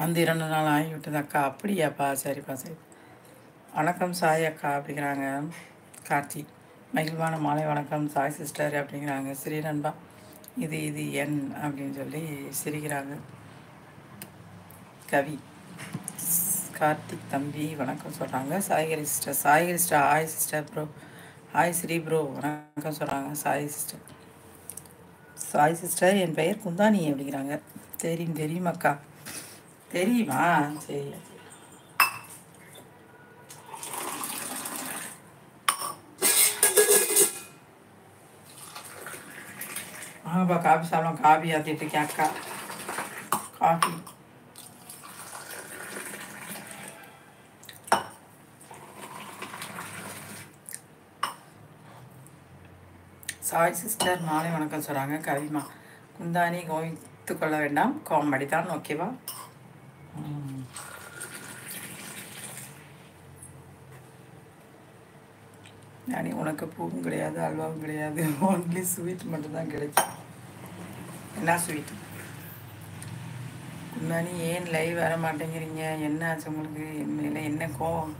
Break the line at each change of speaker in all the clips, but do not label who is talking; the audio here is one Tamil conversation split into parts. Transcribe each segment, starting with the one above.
வந்து 2 நாள் ஆகிவிட்டது அக்கா. அப்படியாப்பா, சரிப்பா சரி. வணக்கம் சாய் அக்கா அப்படிங்கிறாங்க கார்த்தி. மகிழ்வான மாலை வணக்கம் சாய் சிஸ்டர் அப்படிங்கிறாங்க ஸ்ரீநன்பா. இது இது என் அப்படின்னு சொல்லி சிரிக்கிறாங்க கவி. கார்த்திக் தம்பி வணக்கம் சொல்கிறாங்க. சாய்கரி சிஸ்டர், சாய்கரி sister hi sister bro, hi Sri bro வணக்கம் சொல்கிறாங்க சாய் சிஸ்டர். சாய் சிஸ்டர் என் பெயர் குந்தானி அப்படிங்கிறாங்க. தெரியும் தெரியும் அக்கா. தெரியுமா? சரி. வாங்கப்பா காஃபி சாப்பிடலாம். காஃபி ஆற்றிட்டு இருக்கேன் அக்கா. காஃபி சாய் சிஸ்டர் மாலை வணக்கம் சொல்கிறாங்க கவிமா. குந்தானி கோவித்து கொள்ள வேண்டாம், காமெடி தான், ஓகேவா? நானே உனக்கு பூவும் கிடையாது, அல்வாவும் கிடையாது, ஒன்லி ஸ்வீட் மட்டும்தான் கிடைக்கும். என்ன ஸ்வீட்? குந்தானி ஏன் லைவ் வர மாட்டேங்கிறீங்க? என்ன ஆச்சு உங்களுக்கு? என் என்ன கோவம்?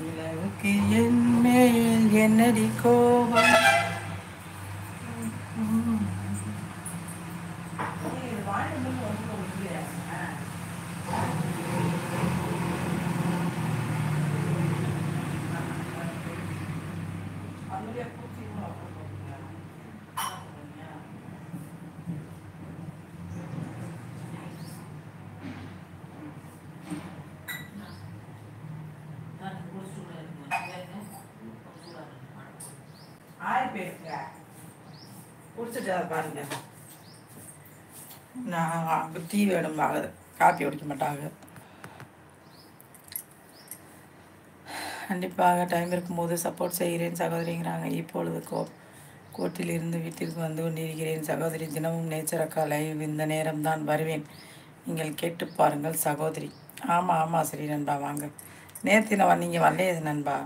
நிலவுக்கு என் மேல் என்னடி கோபம்? குடிச்சிட்டு பாருங்க. நான் டீ வேணும்பாங்க, காப்பி குடிக்க மாட்டாங்க. கண்டிப்பாக டைம் இருக்கும்போது சப்போர்ட் செய்கிறேன் சகோதரிங்கிறாங்க. இப்பொழுது கோர்ட்டிலிருந்து வீட்டிற்கு வந்து கொண்டிருக்கிறேன் சகோதரி. தினமும் நேச்சர் அக்கா லைவ் இந்த நேரம்தான் வருவேன், நீங்கள் கேட்டு பாருங்கள் சகோதரி. ஆமாம் ஆமாம் சரி நண்பா, வாங்க. நேற்று நீங்கள் வரலையே நண்பா.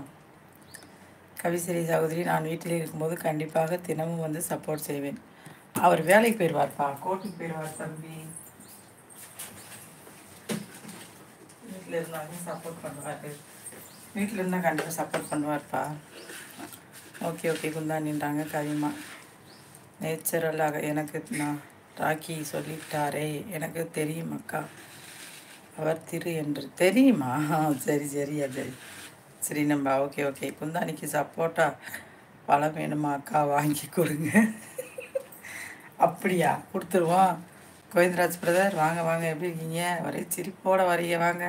கவிசரி சகோதரி, நான் வீட்டில் இருக்கும்போது கண்டிப்பாக தினமும் வந்து சப்போர்ட் செய்வேன். அவர் வேலைக்கு போயிடுவார்ப்பா, கோர்ட்டுக்கு போயிடுவார் தம்பி. வீட்டில் இருந்தாலும் சப்போர்ட் பண்ணுவார், வீட்டில் இருந்தால் கண்டிப்பாக சப்போர்ட் பண்ணுவார்ப்பா. Okay okay குந்தானின்றாங்க கவிமா. நேச்சுரலாக எனக்கு நான் ராக்கி சொல்லிட்டாரே, எனக்கு தெரியும் அக்கா, அவர் திரு என்று தெரியுமா? சரி சரியா சரி சரி நம்பா. Okay okay. குந்தானிக்கு சப்போர்ட்டாக பழம் வேணுமா அக்கா? வாங்கி கொடுங்க. அப்படியா, கொடுத்துருவோம். கோவிந்தராஜ் பிரதர் வாங்க வாங்க, எப்படி இருக்கீங்க? ஒரே சிரிப்போட வரீங்க, வாங்க.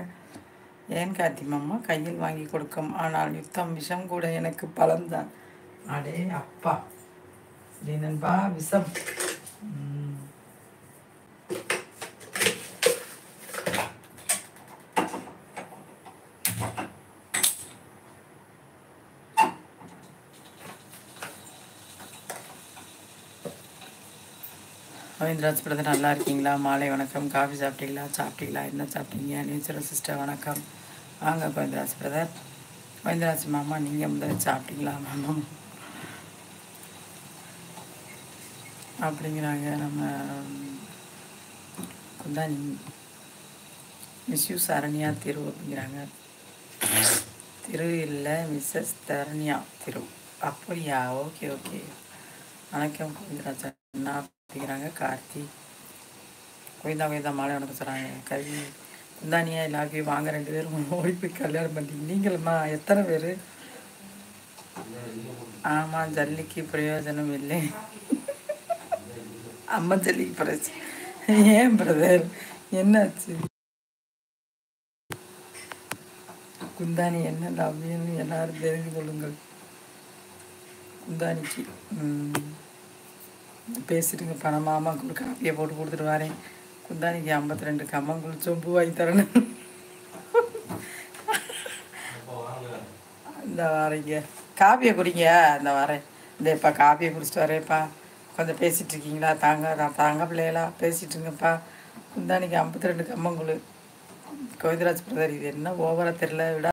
ஏன் கார்த்தி மாமா கையில் வாங்கி கொடுக்கும், ஆனால் யுத்தம் விஷம் கூட எனக்கு பழம்தான். அடே அப்பா, சரி நண்பா, விஷம். கோவிந்தராஜ் பிரதர் நல்லா இருக்கீங்களா? மாலை வணக்கம். காஃபி சாப்பிட்டீங்களா? என்ன சாப்பிட்டீங்க? நேச்சுரல் சிஸ்டர் வணக்கம். வாங்க கோவிந்தராஜ் பிரதர். கோவிந்தராஜ் மாமா, நீங்கள் முதல்ல சாப்பிட்டீங்களா மாமா அப்படிங்கிறாங்க நம்ம குந்தானி. மிஸ்யூ சரண்யா திரு அப்படிங்கிறாங்க. திரு இல்லை, மிஸ்ஸஸ் தரண்யா திரு. அப்படியா? Okay okay. வணக்கம் கோவிந்தராஜ் அண்ணா அப்படிங்கிறாங்க கார்த்தி. கோவிந்தா மாலை வணக்கம் சொல்கிறாங்க கவி. குந்தானியா எல்லாத்தையும் வாங்க, 2 பேரும் ஓடி போய் கல்யாணம் பண்ணிட்டீங்க. நீங்களும்மா எத்தனை பேர்? ஆமாம், ஜல்லிக்கு பிரயோஜனம் இல்லை. அம்மா ஜல்லிக்கு பிரச்சனை. ஏன் பிரதர், என்னாச்சு? குந்தானி என்ன அப்படின்னு எல்லாரும் தெரிந்து கொள்ளுங்கள். குந்தானிக்கு பேசிட்டுங்க. பணம் மாமாவுக்கு ஒரு காப்பியை போட்டு கொடுத்துட்டு வரேன். குந்தானிக்கு 52 கம்மங்கூழ் சொம்பு வாங்கி தரணும். இந்த வரீங்க, காப்பியை குடிங்க. இந்த வரேன். இந்த இப்போ காப்பியை குடிச்சிட்டு வரேன்ப்பா. கொஞ்சம் பேசிகிட்டு இருக்கீங்களா? தாங்க பிள்ளைகளா, பேசிட்டுருங்கப்பா. குந்தானிக்கு 52 கம்மங்கூழ். கோவிந்தராஜ் பிரதர், இது என்ன ஓவராக தெரியல விட